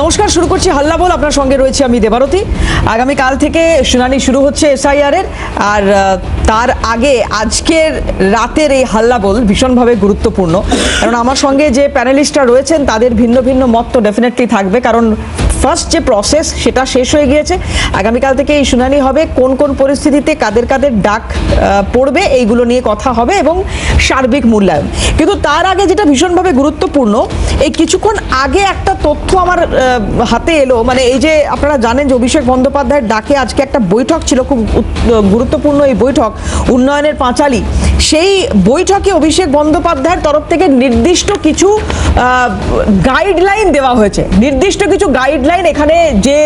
নমস্কার, শুরু করছি হাল্লা বল। আপনার সঙ্গে রয়েছে আমি দেবারতী। আগামী কাল থেকে শুনানি শুরু হচ্ছে এসআইআর এর, আর তার আগে আজকের রাতের এই হাল্লা বল ভীষণভাবে গুরুত্বপূর্ণ, কারণ আমার সঙ্গে যে প্যানেলিস্টরা রয়েছেন তাদের ভিন্ন ভিন্ন মত তো ডেফিনেটলি থাকবে, কারণ ফার্স্ট যে প্রসেস সেটা শেষ হয়ে গিয়েছে। আগামীকাল থেকে এই শুনানি হবে, কোন কোন পরিস্থিতিতে কাদের কাদের ডাক পড়বে এইগুলো নিয়ে কথা হবে এবং সার্বিক মূল্যায়ন। কিন্তু তার আগে যেটা ভীষণভাবে গুরুত্বপূর্ণ, এই কিছুক্ষণ আগে একটা তথ্য আমার হাতে এলো, মানে এই যে আপনারা জানেন যে অভিষেক বন্দ্যোপাধ্যায়ের ডাকে আজকে একটা বৈঠক ছিল, খুব গুরুত্বপূর্ণ এই বৈঠক, উন্নয়নের পাঁচালী। সেই বৈঠকে অভিষেক বন্দ্যোপাধ্যায়ের তরফ থেকে নির্দিষ্ট কিছু গাইডলাইন দেওয়া হয়েছে, নির্দিষ্ট কিছু গাইডলাইন। এখানে যে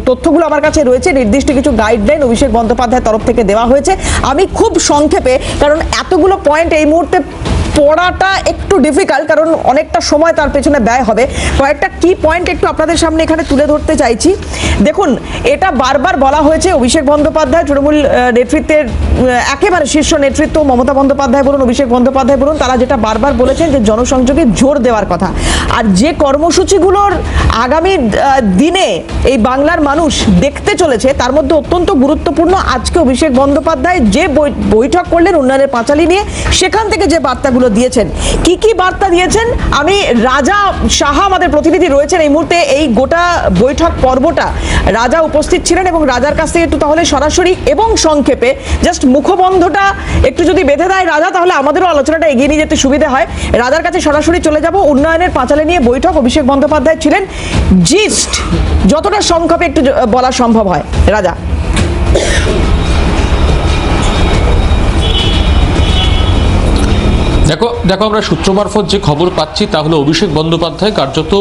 তথ্যগুলো আমার কাছে রয়েছে, নির্দিষ্ট কিছু গাইডলাইন অভিষেক বন্দ্যোপাধ্যায়ের তরফ থেকে দেওয়া হয়েছে। আমি খুব সংক্ষেপে, কারণ এতগুলো পয়েন্ট এই মুহূর্তে পড়াটা একটু ডিফিকাল্ট, কারণ অনেকটা সময় তার পেছনে ব্যয় হবে, কয়েকটা কি পয়েন্ট একটু আপনাদের সামনে এখানে তুলে ধরতে চাইছি। দেখুন, এটা বারবার বলা হয়েছে, অভিষেক বন্দ্যোপাধ্যায় তৃণমূল নেতৃত্বের একেবারে শীর্ষ নেতৃত্ব, মমতা বন্দ্যোপাধ্যায় বলুন, অভিষেক বন্দ্যোপাধ্যায় বলুন, তারা যেটা বারবার বলেছেন যে জনসংযোগে জোর দেওয়ার কথা। আর যে কর্মসূচিগুলোর আগামী দিনে এই বাংলার মানুষ দেখতে চলেছে, তার মধ্যে অত্যন্ত গুরুত্বপূর্ণ আজকে অভিষেক বন্দ্যোপাধ্যায় যে বৈঠক করলেন উন্নয়নের পাঁচালী নিয়ে, সেখান থেকে যে বার্তাগুলো দিয়েছেন। কি কি বার্তা দিয়েছেন, আমি রাজা সাহা, আমাদের প্রতিনিধি রয়েছেন এই মুহূর্তে, এই গোটা বৈঠক পর্বটা রাজা উপস্থিত ছিলেন এবং রাজার কাছ থেকে একটু তাহলে সরাসরি এবং সংক্ষেপে জাস্ট মুখবন্ধটা একটু যদি বেঁধে দেয় রাজা, তাহলে আমাদেরও আলোচনাটা এগিয়ে নিয়ে যেতে সুবিধা হয়। রাজার কাছে সরাসরি চলে যাব। উন্নয়নের পাঁচালী নিয়ে বৈঠক, অভিষেক বন্দ্যোপাধ্যায় ছিলেন, জিস্ট যতটা সংক্ষেপে একটু বলা সম্ভব হয় রাজা। দেখো আমরা সূত্র মারফত যে খবর পাচ্ছি তা হলো অভিষেক বন্দ্যোপাধ্যায় কার্যত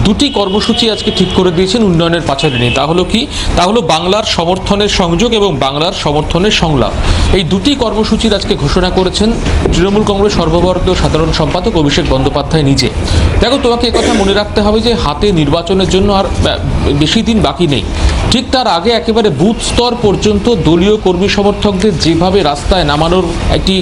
দুটি কর্মসূচি আজকে ঠিক করে দিয়েছেন উন্নয়নের পাঁচালী নিয়ে। তা হলো কি? তা হলো বাংলার সমর্থনের সংযোগ এবং বাংলার সমর্থনের সংলাপ। এই দুটি কর্মসূচির আজকে ঘোষণা করেছেন তৃণমূল কংগ্রেস সর্বভারতীয় সাধারণ সম্পাদক অভিষেক বন্দ্যোপাধ্যায় নিজে। দেখো, তোমাকে একথা মনে রাখতে হবে যে হাতে নির্বাচনের জন্য আর বেশি দিন বাকি নেই। ঠিক তার আগে একেবারে বুথ স্তর পর্যন্ত দলীয় কর্মী সমর্থকদের যেভাবে রাস্তায় নামানোর একটি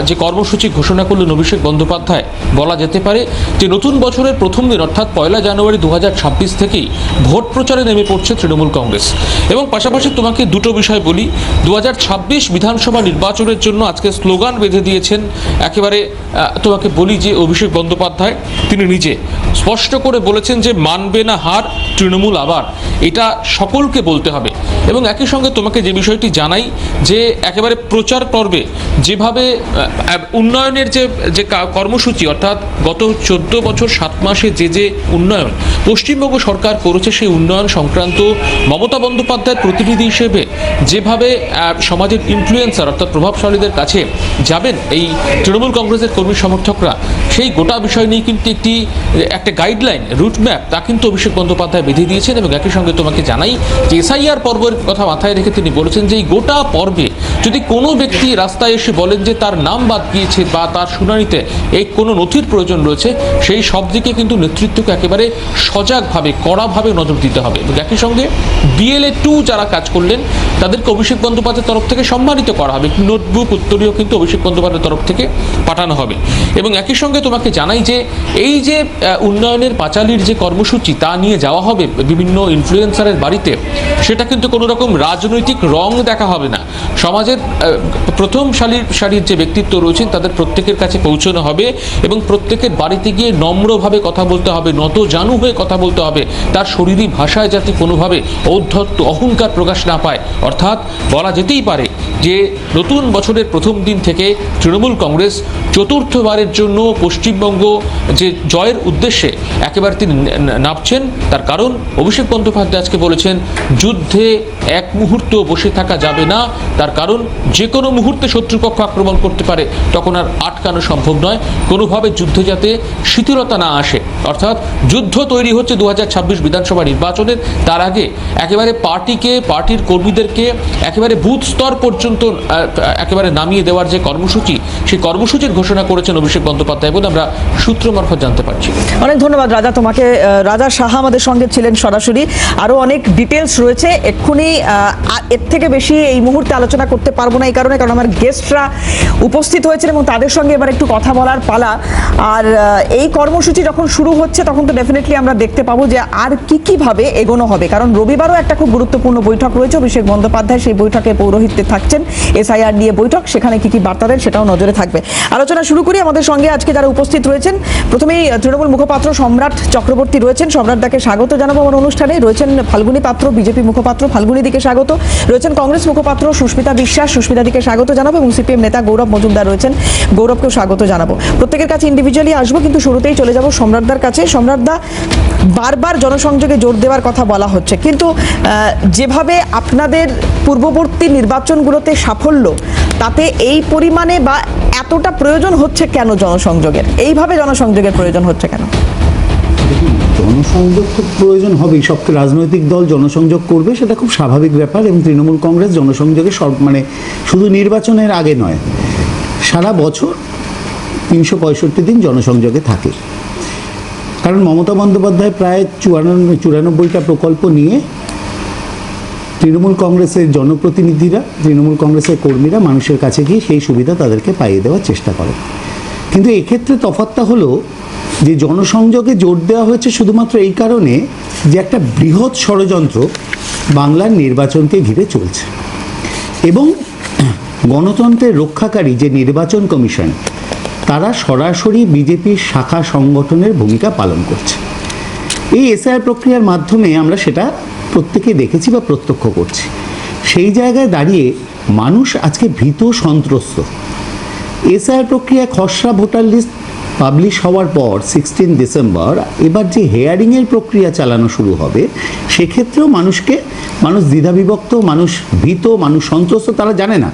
যে কর্মসূচি ঘোষণা করলেন অভিষেক বন্দ্যোপাধ্যায়, বলা যেতে পারে যে নতুন বছরের প্রথম দিন অর্থাৎ 1 জানুয়ারি 2026 থেকেই ভোট প্রচারে নেমে পড়ছে তৃণমূল কংগ্রেস। এবং পাশাপাশি তোমাকে দুটো বিষয় বলি, 2026 বিধানসভা নির্বাচনের জন্য আজকে স্লোগান বেঁধে দিয়েছেন। একেবারে তোমাকে বলি যে অভিষেক বন্দ্যোপাধ্যায় তিনি নিজে স্পষ্ট করে বলেছেন যে মানবে না হার তৃণমূল আবার, এটা সকলকে বলতে হবে। এবং একই সঙ্গে তোমাকে যে বিষয়টি জানাই যে একেবারে প্রচার পর্বে যেভাবে উন্নয়নের যে কর্মসূচি, অর্থাৎ গত 14 বছর 7 মাসে যে উন্নয়ন পশ্চিমবঙ্গ সরকার করেছে, সেই উন্নয়ন সংক্রান্ত মমতা বন্দ্যোপাধ্যায়ের প্রতিনিধি হিসেবে যেভাবে সমাজের ইনফ্লুয়েন্সার অর্থাৎ প্রভাবশালীদের কাছে যাবেন এই তৃণমূল কংগ্রেসের কর্মী সমর্থকরা, সেই গোটা বিষয় নিয়ে কিন্তু একটা গাইডলাইন, রুটম্যাপ, তা কিন্তু অভিষেক বন্দ্যোপাধ্যায় বেঁধে দিয়েছেন। এবং একই সঙ্গে তোমাকে জানাই যে এসআইআর পর্বের কথা মাথায় রেখে তিনি বলেছেন যে এই গোটা পর্বে যদি কোনো ব্যক্তি রাস্তায় এসে বলেন যে তার নাম বাদ গিয়েছে বা তার শুনানিতে এই কোনো নথির প্রয়োজন রয়েছে, সেই সব দিকে কিন্তু নেতৃত্বকে একেবারে সজাগভাবে, কড়াভাবে নজর দিতে হবে। এবং একই সঙ্গে BLA 2 যারা কাজ করলেন তাদেরকে অভিষেক বন্দ্যোপাধ্যায়ের তরফ থেকে সম্মানিত করা হবে, নোটবুক উত্তরীয় কিন্তু অভিষেক বন্দ্যোপাধ্যায়ের তরফ থেকে পাঠানো হবে। এবং একই সঙ্গে তোমাকে জানাই যে এই যে উন্নয়নের পাঁচালীর যে কর্মসূচি তা নিয়ে যাওয়া হবে বিভিন্ন ইনফ্লুয়েন্সারের বাড়িতে, সেটা কিন্তু কোনো রকম রাজনৈতিক রং দেখা হবে না। সমাজের প্রথম সারির যে ব্যক্তিত্ব রয়েছেন তাদের প্রত্যেকের কাছে পৌঁছানো হবে এবং প্রত্যেকের বাড়িতে গিয়ে নম্রভাবে কথা বলতে হবে, নত জানু হয়ে কথা বলতে হবে, তার শরীরী ভাষায় যাতে কোনোভাবে ঔদ্ধত্য, অহংকার প্রকাশ না পায়। অর্থাৎ বলা যেতেই পারে যে নতুন বছরের প্রথম দিন থেকে তৃণমূল কংগ্রেস চতুর্থবারের জন্য পশ্চিমবঙ্গ যে জয়ের উদ্দেশ্যে একেবারে তিনি নামছেন। তার কারণ অভিষেক বন্দ্যোপাধ্যায় আজকে বলেছেন যুদ্ধে এক মুহূর্ত বসে থাকা যাবে না, তার কারণ যে কোনো মুহূর্তে শত্রুপক্ষ আক্রমণ করতে পারে, তখন আর আটকানো সম্ভব নয়। কোনোভাবে যুদ্ধে যাতে শিথিলতা না আসে, অর্থাৎ যুদ্ধ তৈরি হচ্ছে 2026 বিধানসভা নির্বাচনের, তার আগে একেবারে পার্টির কর্মীদেরকে একেবারে বুথ স্তর পর্যন্ত একেবারে নামিয়ে দেওয়ার যে কর্মসূচি, সেই কর্মসূচির ঘোষণা করেছেন অভিষেক বন্দ্যোপাধ্যায় বলে বলে আমরা সূত্র মারফত জানতে পারছি। অনেক ধন্যবাদ রাজা তোমাকে। রাজা সাহা আমাদের সঙ্গে ছিলেন সরাসরি। আরো অনেক ডিটেলস রয়েছে, এক্ষুনি এর থেকে বেশি এই মুহূর্তে আলোচনা করতে পারবো না, এই কারণে কারণ আমার গেস্টরা উপস্থিত হয়েছেন এবং তাদের সঙ্গে এবার একটু কথা বলার পালা। আর এই কর্মসূচি যখন শুরু হচ্ছে তখন তো ডেফিনেটলি আমরা দেখতে পাবো যে আর কি ভাবে এগোনো হবে, কারণ রবিবারও একটা খুব গুরুত্বপূর্ণ বৈঠক রয়েছে, অভিষেক বন্দ্যোপাধ্যায় সেই বৈঠকে পৌরোহিত্যে থাকছেন, এসআইআর নিয়ে বৈঠক, সেখানে কি বার্তা দেন সেটাও নজরে থাকবে। আলোচনা শুরু করি। আমাদের সঙ্গে আজকে যারা উপস্থিত রয়েছেন, প্রথমেই তৃণমূল মুখপাত্র সম্রাট চক্রবর্তী রয়েছেন, সম্রাটদাকে স্বাগত জানাবো আমার অনুষ্ঠানে। রয়েছেন ফাল্গুনী পাত্র, বিজেপি মুখপাত্র, ফাল্গুনী দিকে স্বাগত। রয়েছেন কংগ্রেস মুখপাত্র সুস্মিতা বিশ্বাস, সুস্মিতা দিকে স্বাগত জানাবো, এবং সিপিএম নেতা গৌরব মজুমদার রয়েছেন, গৌরবকেও স্বাগত জানাবো। প্রত্যেকের কাছে ইন্ডিভিজুয়ালি আসবো, কিন্তু শুরুতেই চলে যাব সম্রাটদার কাছে। সম্রাটদা, বারবার জনসংযোগে জোর দেওয়ার কথা বলা হচ্ছে, কিন্তু যেভাবে আপনাদের পূর্ববর্তী নির্বাচনগুলোতে সাফল্য, তাতে এই পরিমাণে বা এতটা প্রয়োজন হচ্ছে কেন জনসংযোগের? এইভাবে জনসংযোগের প্রয়োজন হচ্ছে কেন? জনসংযোগ খুব প্রয়োজন হবেই, সব রাজনৈতিক দল জনসংযোগ করবে, সেটা খুব স্বাভাবিক ব্যাপার। এবং তৃণমূল কংগ্রেস জনসংযোগে শুধু নির্বাচনের আগে নয়, সারা বছর 365 দিন জনসংযোগে থাকে। কারণ মমতা বন্দ্যোপাধ্যায় প্রায় 94টা প্রকল্প নিয়ে তৃণমূল কংগ্রেসের জনপ্রতিনিধিরা, তৃণমূল কংগ্রেসের কর্মীরা মানুষের কাছে গিয়ে সেই সুবিধা তাদেরকে পাইয়ে দেওয়ার চেষ্টা করে। কিন্তু এক্ষেত্রে তফাৎটা হলো যে জনসংযোগে জোর দেওয়া হয়েছে শুধুমাত্র এই কারণে যে একটা বৃহৎ ষড়যন্ত্র বাংলার নির্বাচনকে ঘিরে চলছে, এবং গণতন্ত্রের রক্ষাকারী যে নির্বাচন কমিশন, তারা সরাসরি বিজেপির শাখা সংগঠনের ভূমিকা পালন করছে। এই এসআইআর প্রক্রিয়ার মাধ্যমে আমরা সেটা প্রত্যেকে দেখেছি বা প্রত্যক্ষ করছি। সেই জায়গায় দাঁড়িয়ে মানুষ আজকে ভীত সন্ত্রস্ত। এসআইআর প্রক্রিয়া খসড়া ভোটার লিস্ট পাবলিশ হওয়ার পর 16 ডিসেম্বর এবার যে হেয়ারিংয়ের প্রক্রিয়া চালানো শুরু হবে, সেক্ষেত্রেও মানুষ দ্বিধাবিভক্ত, মানুষ ভীত, মানুষ সন্ত্রস্ত। তারা জানে না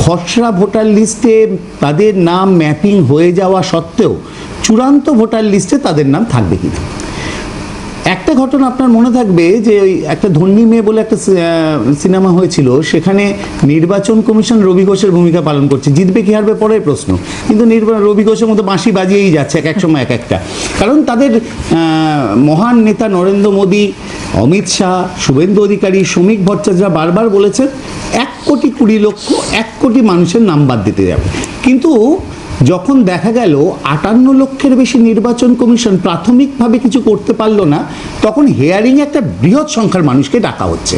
খসড়া ভোটার লিস্টে তাদের নাম ম্যাপিং হয়ে যাওয়া সত্ত্বেও চূড়ান্ত ভোটার লিস্টে তাদের নাম থাকবে কিনা। একটা ঘটনা আপনার মনে থাকবে যে ওই একটা ধন্যী মেয়ে বলে একটা সিনেমা হয়েছিল, সেখানে নির্বাচন কমিশন রবি ঘোষের ভূমিকা পালন করছে। জিতবে কি হারবে পরের প্রশ্ন, কিন্তু রবি ঘোষের মতো বাঁশি বাজিয়েই যাচ্ছে এক সময় এক একটা। কারণ তাদের মহান নেতা নরেন্দ্র মোদী, অমিত শাহ, শুভেন্দু অধিকারী, শ্রমিক ভট্টাচার্য বারবার বলেছেন 1,20,00,000 1 কোটি মানুষের নাম বাদ দিতে যাবে। কিন্তু যখন দেখা গেল 58 লক্ষের বেশি নির্বাচন কমিশন প্রাথমিকভাবে কিছু করতে পারলো না, তখন হেয়ারিংয়ে একটা বৃহৎ সংখ্যার মানুষকে ডাকা হচ্ছে।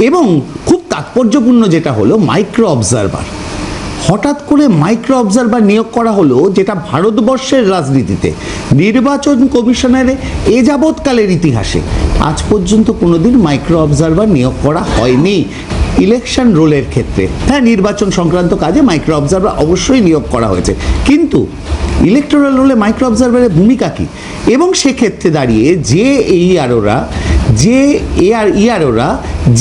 এবং খুব তাৎপর্যপূর্ণ যেটা হলো মাইক্রো অবজারভার। হঠাৎ করে মাইক্রো অবজারভার নিয়োগ করা হলো, যেটা ভারতবর্ষের রাজনীতিতে নির্বাচন কমিশনের এ যাবৎকালের ইতিহাসে আজ পর্যন্ত কোনোদিন মাইক্রো অবজারভার নিয়োগ করা হয়নি। ইলেকশন রোলের ক্ষেত্রে হ্যাঁ, নির্বাচন সংক্রান্ত কাজে মাইক্রো অবজারভার অবশ্যই নিয়োগ করা হয়েছে, কিন্তু ইলেকটোরাল রোলে মাইক্রো অবজারভারের ভূমিকা কী? এবং সেক্ষেত্রে দাঁড়িয়ে যে ইআরওরা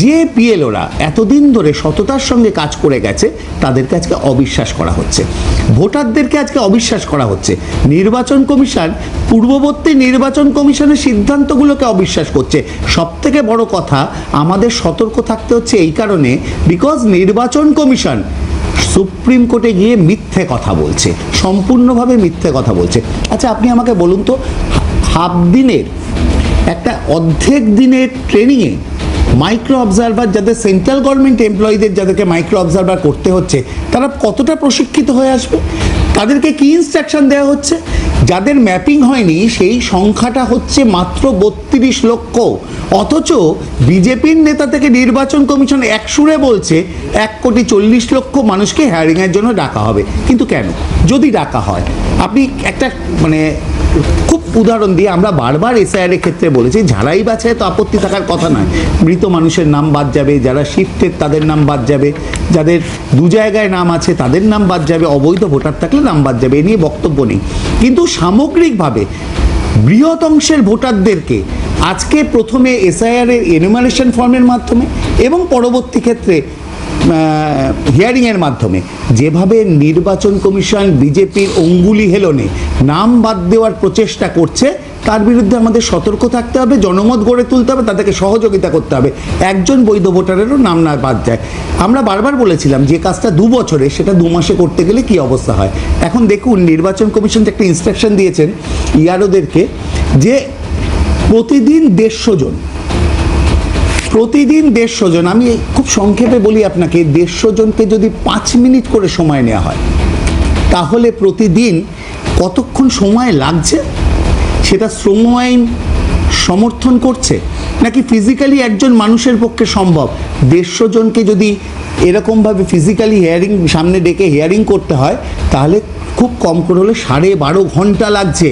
যে পিএলওরা এতদিন ধরে সততার সঙ্গে কাজ করে গেছে, তাদেরকে আজকে অবিশ্বাস করা হচ্ছে, ভোটারদেরকে আজকে অবিশ্বাস করা হচ্ছে। নির্বাচন কমিশন পূর্ববর্তী নির্বাচন কমিশনের সিদ্ধান্তগুলোকে অবিশ্বাস করছে। সবথেকে বড় কথা, আমাদের সতর্ক থাকতে হচ্ছে এই কারণে, বিকজ নির্বাচন কমিশন সুপ্রিম কোর্টে গিয়ে মিথ্যে কথা বলছে, সম্পূর্ণভাবে মিথ্যে কথা বলছে। আচ্ছা, আপনি আমাকে বলুন তো, হাফ দিনের একটা অর্ধেক দিনের ট্রেনিংয়ে মাইক্রো অবজারভার, যাদের সেন্ট্রাল গভর্নমেন্ট এমপ্লয়ীদের যাদেরকে মাইক্রো অবজারভার করতে হচ্ছে, তারা কতটা প্রশিক্ষিত হয়ে আসবে? তাদেরকে কি ইনস্ট্রাকশন দেওয়া হচ্ছে? যাদের ম্যাপিং হয়নি সেই সংখ্যাটা হচ্ছে মাত্র 32 লক্ষ। অথচ বিজেপির নেতা থেকে নির্বাচন কমিশন এক সুরে বলছে 1,40,00,000 মানুষকে হেয়ারিংয়ের জন্য ডাকা হবে। কিন্তু কেন? যদি ডাকা হয়, আপনি একটা খুব উদাহরণ দিয়ে আমরা বারবার এসআইআর এর ক্ষেত্রে বলেছি, ঝাড়াই বাছাই তো আপত্তি থাকার কথা নয়, মৃত মানুষের নাম বাদ যাবে, যারা শিফটেড তাদের নাম বাদ যাবে, যাদের দু জায়গায় নাম আছে তাদের নাম বাদ যাবে, অবৈধ ভোটার থাকলে নাম বাদ যাবে, এ নিয়ে বক্তব্য নেই। কিন্তু সামগ্রিকভাবে বৃহৎ অংশের ভোটারদেরকে আজকে প্রথমে এসআইআর এর এনুমারেশন ফর্মের মাধ্যমে এবং পরবর্তী ক্ষেত্রে হিয়ারিংয়ের মাধ্যমে যেভাবে নির্বাচন কমিশন বিজেপির অঙ্গুলি হেলনে নাম বাদ দেওয়ার প্রচেষ্টা করছে, তার বিরুদ্ধে আমাদের সতর্ক থাকতে হবে, জনমত গড়ে তুলতে হবে, তাদেরকে সহযোগিতা করতে হবে। একজন বৈধ ভোটারেরও নাম না বাদ যায়। আমরা বারবার বলেছিলাম যে কাজটা 2 বছরে সেটা 2 মাসে করতে গেলে কি অবস্থা হয়। এখন দেখুন নির্বাচন কমিশন একটা ইনস্ট্রাকশন দিয়েছেন ইয়ারোদেরকে যে প্রতিদিন 150 জন, প্রতিদিন 150 জন। আমি খুব সংক্ষেপে বলি আপনাকে, 150 জনকে যদি 5 মিনিট করে সময় নেওয়া হয় তাহলে প্রতিদিন কতক্ষণ সময় লাগছে? সেটা শ্রম আইন সমর্থন করছে নাকি ফিজিক্যালি একজন মানুষের পক্ষে সম্ভব? 150 জনকে যদি এরকমভাবে ফিজিক্যালি হিয়ারিং সামনে ডেকে হিয়ারিং করতে হয় তাহলে খুব কম করে হলে 12.5 ঘন্টা লাগছে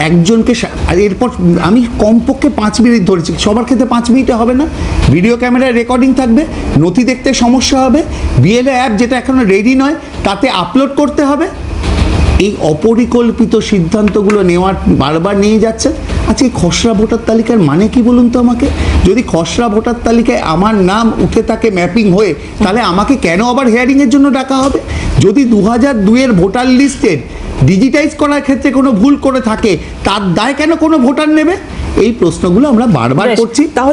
একজনকে। আর এরপর আমি কমপক্ষে 5 মিনিট ধরেছি, সবার ক্ষেত্রে 5 মিনিটে হবে না। ভিডিও ক্যামেরায় রেকর্ডিং থাকবে, নথি দেখতে সমস্যা হবে, বিএলও অ্যাপ যেটা এখনো রেডি নয় তাতে আপলোড করতে হবে। এই অপরিকল্পিত সিদ্ধান্তগুলো নেওয়ার বারবার নিয়ে যাচ্ছে। আচ্ছা, এই খসড়া ভোটার তালিকার মানে কি বলুন তো আমাকে? যদি খসড়া ভোটার তালিকায় আমার নাম উঠে থাকে ম্যাপিং হয়ে, তাহলে আমাকে কেন আবার হিয়ারিংয়ের জন্য ডাকা হবে? যদি 2002-এর ভোটার লিস্টের ডিজিটাইজ করার ক্ষেত্রে কোনো ভুল করে থাকে তার দায় কেন কোনো ভোটার নেবে? এই প্রশ্নগুলো আমরা বারবার বেশ, করছি। তাহলে